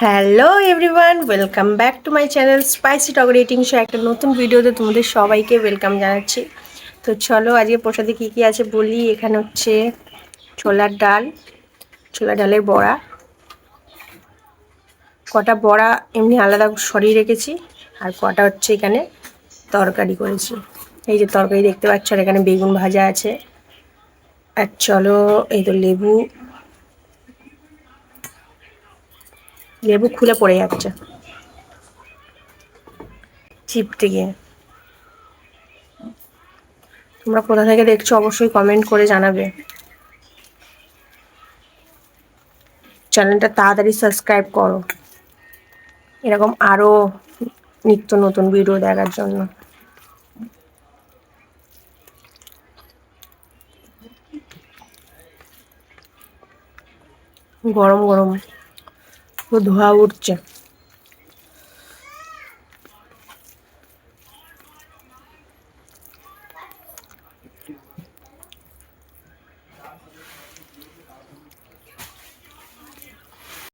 Hello everyone, welcome back to my channel spicy talk rating show. একটা নতুন ভিডিওতে তোমাদের সবাইকে ওয়েলকাম জানাচ্ছি। তো চলো আজকে প্রসাদে কী কী আছে বলি। এখানে হচ্ছে ছোলার ডাল, ছোলার ডালের বড়া, কটা বড়া এমনি আলাদা সরিয়ে রেখেছি, আর কটা হচ্ছে এখানে তরকারি করেছি। এই যে তরকারি দেখতে পাচ্ছ, আর এখানে বেগুন ভাজা আছে। আর চলো, এই তো লেবু লেবু খুলে পড়ে যাচ্ছে চিপতে গিয়ে। তোমরা কোথা থেকে দেখছো অবশ্যই কমেন্ট করে জানাবে। চ্যানেলটা তাড়াতাড়ি সাবস্ক্রাইব করো এরকম আরও নিত্য নতুন ভিডিও দেখার জন্য। গরম গরম পুরো ধোঁয়া উঠছে।